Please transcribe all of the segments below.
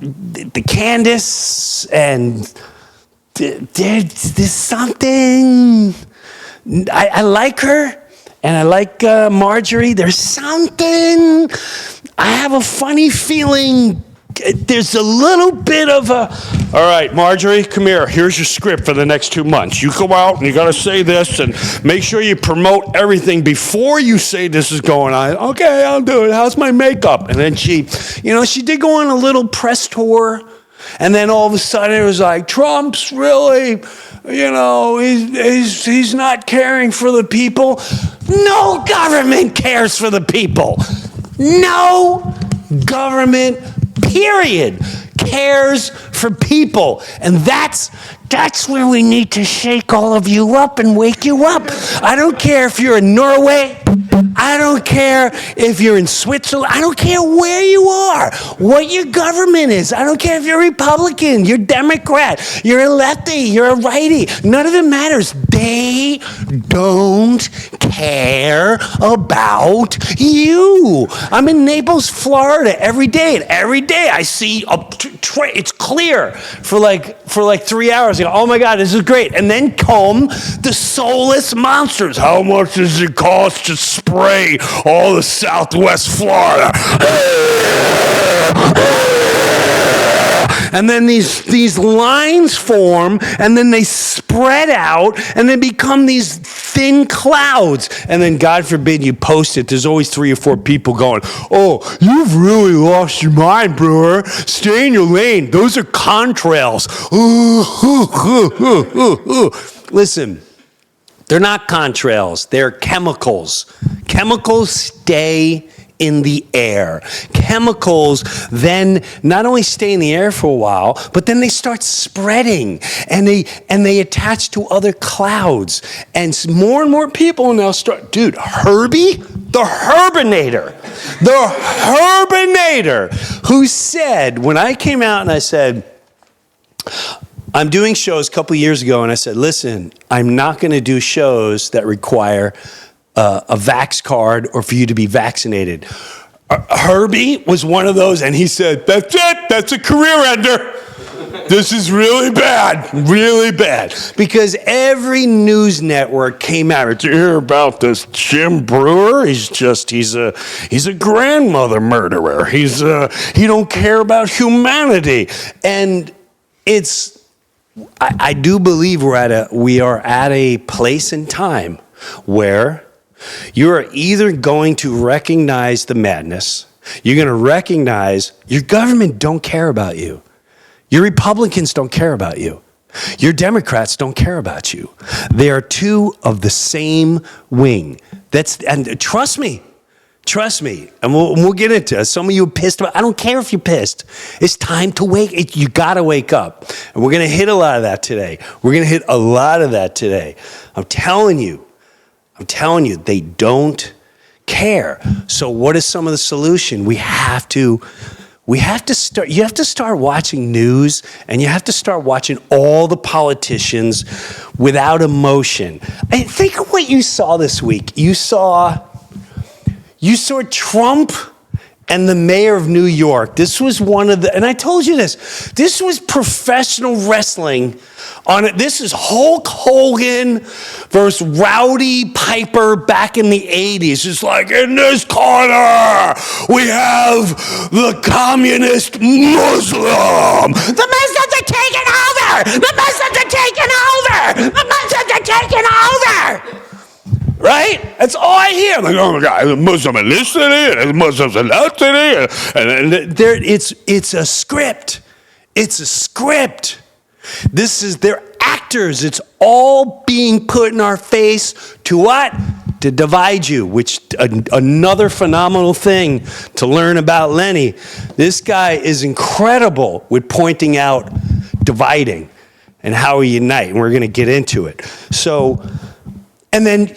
the Candace and there's something. I like her, and I like Marjorie. There's something. I have a funny feeling. There's a little bit of a, all right, Marjorie, come here. Here's your script for the next 2 months. You go out and you got to say this and make sure you promote everything before you say this is going on. Okay, I'll do it. How's my makeup? And then she did go on a little press tour. And then all of a sudden it was like, Trump's really, he's not caring for the people. No government cares for the people. No government, period, cares for people. And that's where we need to shake all of you up and wake you up. I don't care if you're in Norway. I don't care if you're in Switzerland. I don't care where you are, what your government is. I don't care if you're Republican, you're Democrat, you're a lefty, you're a righty. None of it matters. They don't care about you. I'm in Naples, Florida every day, and every day I see it's clear for like 3 hours. Oh my God, this is great. And then come the soulless monsters. How much does it cost to spray all of Southwest Florida? And then these lines form, and then they spread out, and they become these thin clouds. And then, God forbid, you post it. There's always 3 or 4 people going, oh, you've really lost your mind, Breuer. Stay in your lane. Those are contrails. Listen, they're not contrails. They're chemicals. Chemicals stay in the air. Chemicals then not only stay in the air for a while, but then they start spreading, and they attach to other clouds. And more and more people now start, dude, Herbie, the Herbinator, who said, when I came out and I said, I'm doing shows a couple years ago, and I said, listen, I'm not going to do shows that require a vax card or for you to be vaccinated. Herbie was one of those, and he said, that's it. That's a career ender. This is really bad, because every news network came out. Did you hear about this Jim Breuer? He's a grandmother murderer. He don't care about humanity, and I do believe we are at a place in time where you are either going to recognize the madness, you're going to recognize your government don't care about you. Your Republicans don't care about you. Your Democrats don't care about you. They are two of the same wing. And trust me, and we'll get into it. Some of you are pissed about. I don't care if you're pissed. It's time to wake. You got to wake up, and we're going to hit a lot of that today. I'm telling you, they don't care. So what is some of the solution? We have to start, you have to start watching news, and you have to start watching all the politicians without emotion. I think of what you saw this week. You saw Trump and the mayor of New York. This was and I told you this was professional wrestling on it. This is Hulk Hogan versus Rowdy Piper back in the 80s. It's like, in this corner, we have the communist Muslim. The Muslims are taking over! Right? That's all I hear. I'm like, oh my God, the Muslim in this city, and the Muslims in that city. And it's a script. They're actors. It's all being put in our face to what? To divide you, which another phenomenal thing to learn about Lenny. This guy is incredible with pointing out dividing and how we unite, and we're going to get into it. So, and then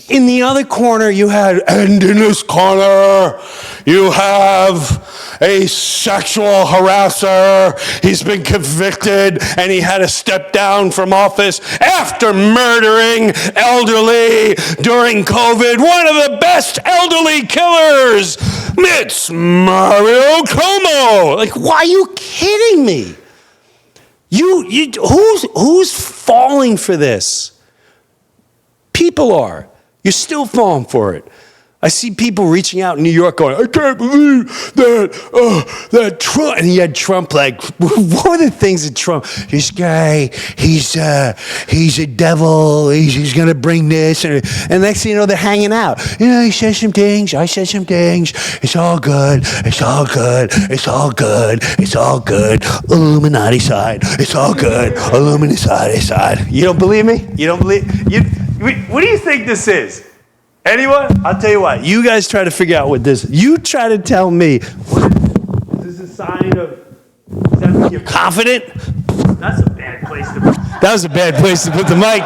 in the other corner, and in this corner, you have a sexual harasser. He's been convicted, and he had to step down from office after murdering elderly during COVID. One of the best elderly killers It's Mario Como. Like, why are you kidding me? Who's falling for this? People are. You're still falling for it. I see people reaching out in New York going, I can't believe that Trump, and he had Trump like, what were the things that Trump, this guy, he's a devil, he's going to bring this, and next thing you know, they're hanging out. You know, he says some things, I said some things, it's all good, it's all good, it's all good, it's all good, Illuminati side, it's all good, Illuminati side. You don't believe me? You don't believe, what do you think this is? Anyone? I'll tell you what. You guys try to figure out what this is. You try to tell me. Is this a sign of... Does that mean you're confident? That's a bad place to put... That was a bad place to put the mic.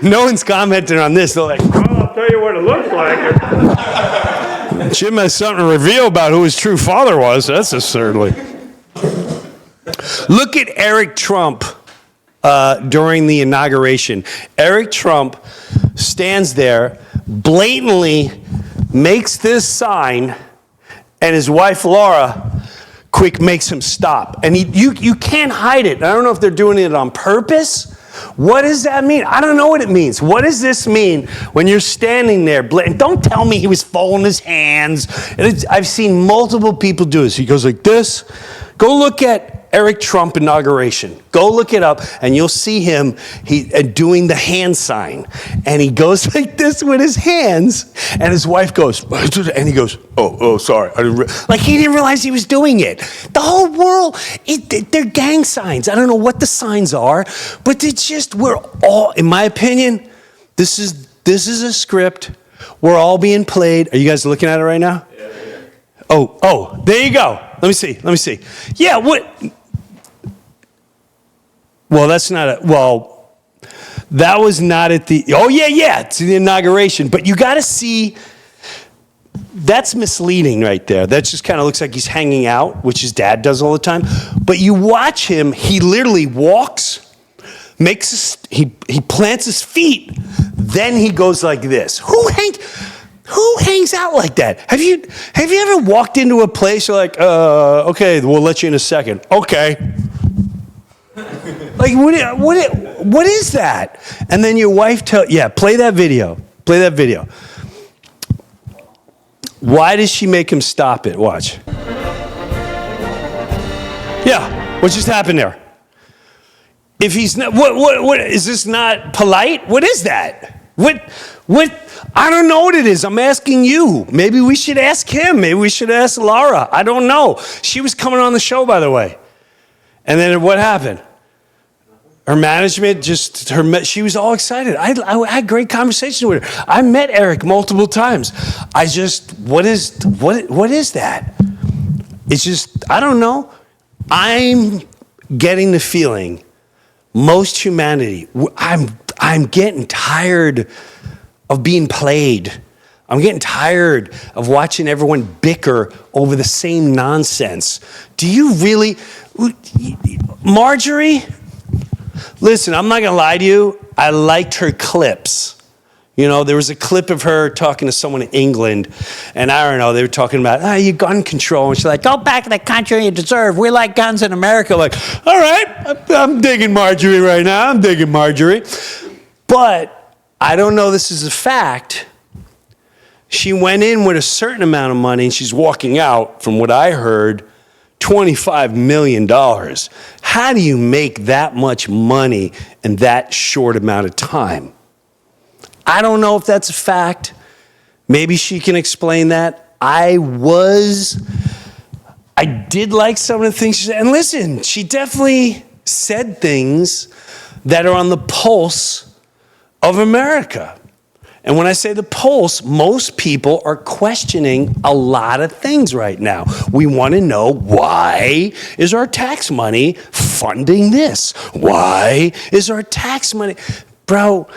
No one's commenting on this. They're like, oh, I'll tell you what it looks like. Jim has something to reveal about who his true father was. That's absurdly. Look at Eric Trump during the inauguration. Eric Trump stands there, blatantly makes this sign, and his wife Laura quick makes him stop. And you can't hide it. I don't know if they're doing it on purpose. What does that mean? I don't know what it means. What does this mean when you're standing there? Don't tell me he was folding his hands. I've seen multiple people do this. He goes like this. Go look at Eric Trump inauguration. Go look it up, and you'll see him doing the hand sign. And he goes like this with his hands, and his wife goes, and he goes, oh, sorry. Like he didn't realize he was doing it. The whole world, they're gang signs. I don't know what the signs are, but it's just, we're all, in my opinion, this is a script. We're all being played. Are you guys looking at it right now? Yeah. Oh, there you go. Let me see. Yeah, what? Well, that was not at the, it's the inauguration. But you got to see, that's misleading right there. That just kind of looks like he's hanging out, which his dad does all the time. But you watch him, he literally walks, he plants his feet, then he goes like this. Who hangs out like that? Have you ever walked into a place you're like, okay, we'll let you in a second. Okay. Like, what is that? And then your wife play that video. Play that video. Why does she make him stop it? Watch. Yeah, what just happened there? If he's not, what is this not polite? What is that? What, I don't know what it is. I'm asking you. Maybe we should ask him. Maybe we should ask Laura. I don't know. She was coming on the show, by the way. And then what happened? Her management she was all excited. I had great conversations with her. I met Eric multiple times. What is that? It's just, I don't know. I'm getting the feeling, most humanity, I'm getting tired of being played. I'm getting tired of watching everyone bicker over the same nonsense. Do you really, Marjorie? Listen, I'm not going to lie to you. I liked her clips. You know, there was a clip of her talking to someone in England, and I don't know, they were talking about, you gun control. And she's like, go back to the country you deserve. We like guns in America. Like, all right, I'm digging Marjorie right now. I'm digging Marjorie. But I don't know this is a fact. She went in with a certain amount of money, and she's walking out, from what I heard, $25 million. How do you make that much money in that short amount of time? I don't know if that's a fact. Maybe she can explain that. I did like some of the things she said. And listen, she definitely said things that are on the pulse of America. And when I say the pulse, most people are questioning a lot of things right now. We want to know, why is our tax money funding this? Why is our tax money? Bro,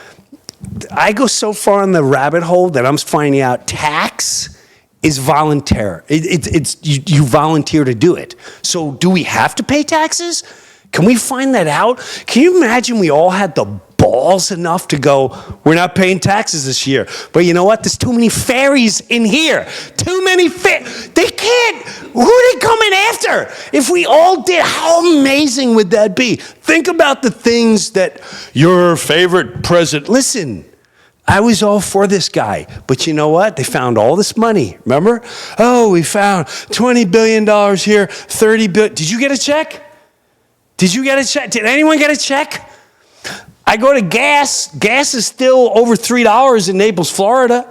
I go so far in the rabbit hole that I'm finding out tax is voluntary. You volunteer to do it. So do we have to pay taxes? Can we find that out? Can you imagine we all had the balls enough to go, we're not paying taxes this year. But you know what? There's too many fairies in here. Too many they can't. Who are they coming after? If we all did, how amazing would that be? Think about the things that your favorite president, listen, I was all for this guy, but you know what? They found all this money, remember? Oh, we found $20 billion here, $30 billion. Did you get a check? Did you get a check? Did anyone get a check? I go to gas. Gas is still over $3 in Naples, Florida.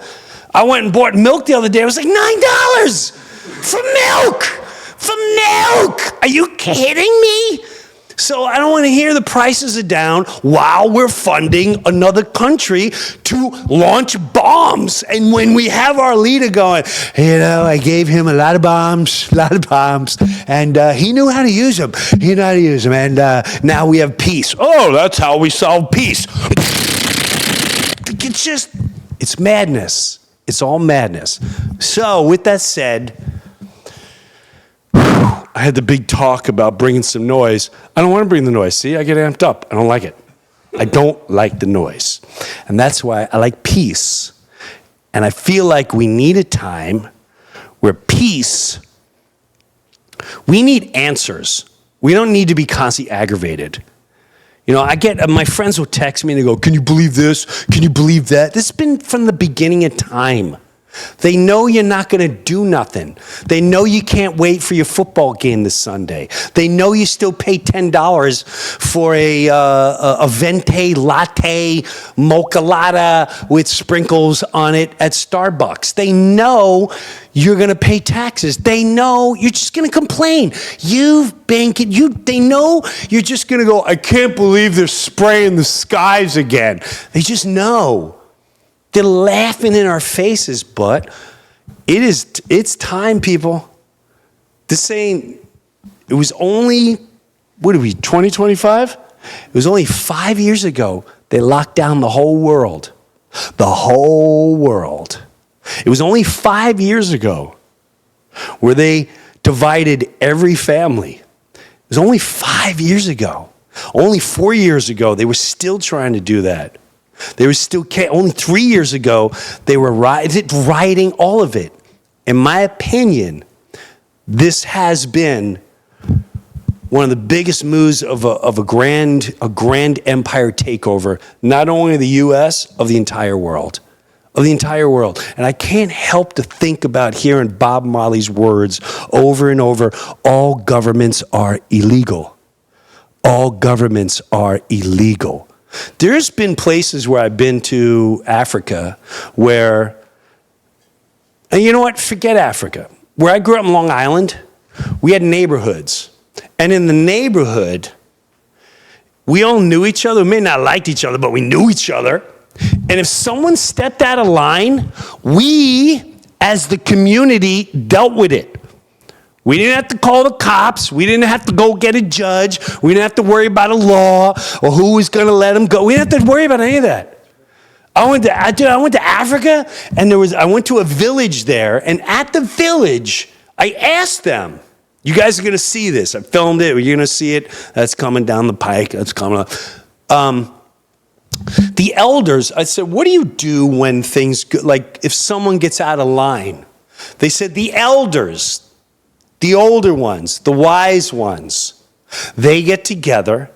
I went and bought milk the other day. It was like $9 for milk. For milk. Are you kidding me? So I don't want to hear the prices are down while we're funding another country to launch bombs. And when we have our leader going, you know, I gave him a lot of bombs, and he knew how to use them. He knew how to use them, and now we have peace. Oh, that's how we solve peace. It's madness. It's all madness. So with that said, I had the big talk about bringing some noise. I don't want to bring the noise. See, I get amped up. I don't like it. I don't like the noise. And that's why I like peace. And I feel like we need a time where peace, we need answers. We don't need to be constantly aggravated. You know, I get, my friends will text me and they go, can you believe this? Can you believe that? This has been from the beginning of time. They know you're not going to do nothing. They know you can't wait for your football game this Sunday. They know you still pay $10 for a venti latte mocha latte with sprinkles on it at Starbucks. They know you're going to pay taxes. They know you're just going to complain. They know you're just going to go, I can't believe they're spraying the skies again. They just know. They're laughing in our faces, but it's time, people. It was only, 2025? It was only 5 years ago they locked down the whole world. The whole world. It was only 5 years ago where they divided every family. It was only 5 years ago. Only 4 years ago, they were still trying to do that. They were still, only 3 years ago, they were rioting all of it. In my opinion, this has been one of the biggest moves of a grand empire takeover, not only of the U.S., of the entire world. Of the entire world. And I can't help to think about hearing Bob Marley's words over and over, all governments are illegal. All governments are illegal. There's been places where I've been to Africa where, and you know what, forget Africa. Where I grew up in Long Island, we had neighborhoods. And in the neighborhood, we all knew each other. We may not have liked each other, but we knew each other. And if someone stepped out of line, we, as the community, dealt with it. We didn't have to call the cops. We didn't have to go get a judge. We didn't have to worry about a law or who was going to let them go. We didn't have to worry about any of that. I went to Africa, and I went to a village there, and at the village, I asked them, you guys are going to see this. I filmed it. You're going to see it. That's coming down the pike. That's coming up. The elders, I said, what do you do when things go, like if someone gets out of line? They said, the elders, the older ones, the wise ones, they get together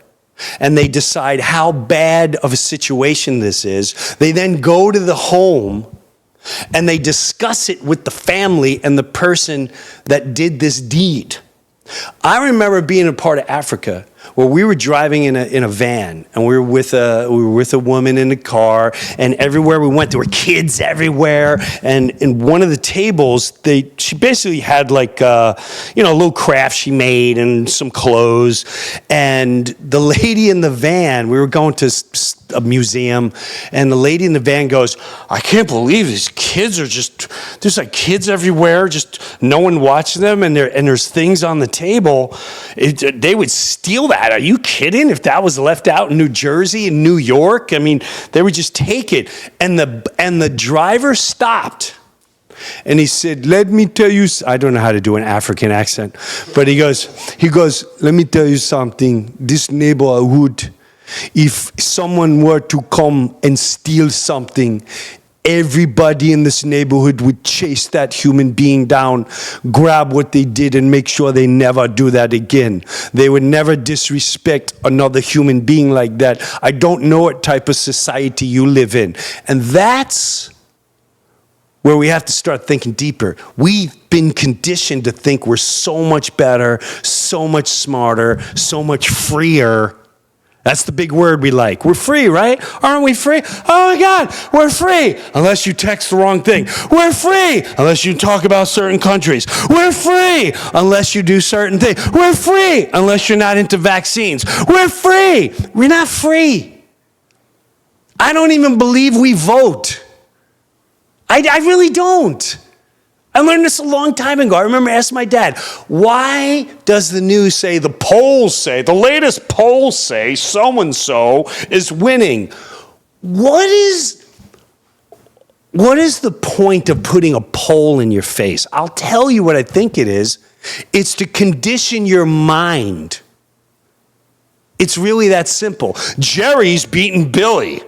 and they decide how bad of a situation this is. They then go to the home and they discuss it with the family and the person that did this deed. I remember being a part of Africa where we were driving in a van, and we were with a woman in the car, and everywhere we went there were kids everywhere. And in one of the tables, she basically had like a little craft she made and some clothes. And the lady in the van, we were going to a museum, and the lady in the van goes, I can't believe these kids are there's like kids everywhere, just no one watching them, and there's things on the table. They would steal that. Are you kidding? If that was left out in New Jersey and New York, I mean, they would just take it. And the driver stopped. And he said, let me tell you, I don't know how to do an African accent, but he goes, let me tell you something. This neighborhood If someone were to come and steal something, everybody in this neighborhood would chase that human being down, grab what they did, and make sure they never do that again. They would never disrespect another human being like that. I don't know what type of society you live in. And that's where we have to start thinking deeper. We've been conditioned to think we're so much better, so much smarter, so much freer. That's the big word we like. We're free, right? Aren't we free? Oh my God, we're free. Unless you text the wrong thing. We're free. Unless you talk about certain countries. We're free. Unless you do certain things. We're free. Unless you're not into vaccines. We're free. We're not free. I don't even believe we vote. I really don't. I learned this a long time ago. I remember asking my dad, why does the news say, the polls say, the latest polls say so-and-so is winning? What is the point of putting a poll in your face? I'll tell you what I think it is. It's to condition your mind. It's really that simple. Jerry's beating Billy.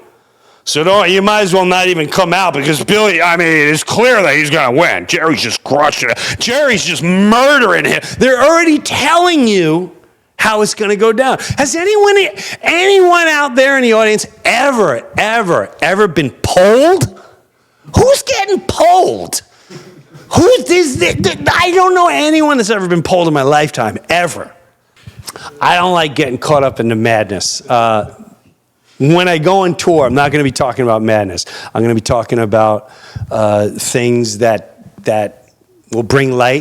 So you might as well not even come out because Billy, it's clear that he's going to win. Jerry's just crushing it. Jerry's just murdering him. They're already telling you how it's going to go down. Has anyone out there in the audience ever been polled? Who's getting polled? I don't know anyone that's ever been polled in my lifetime, ever. I don't like getting caught up in the madness. When I go on tour, I'm not going to be talking about madness. I'm going to be talking about things that will bring light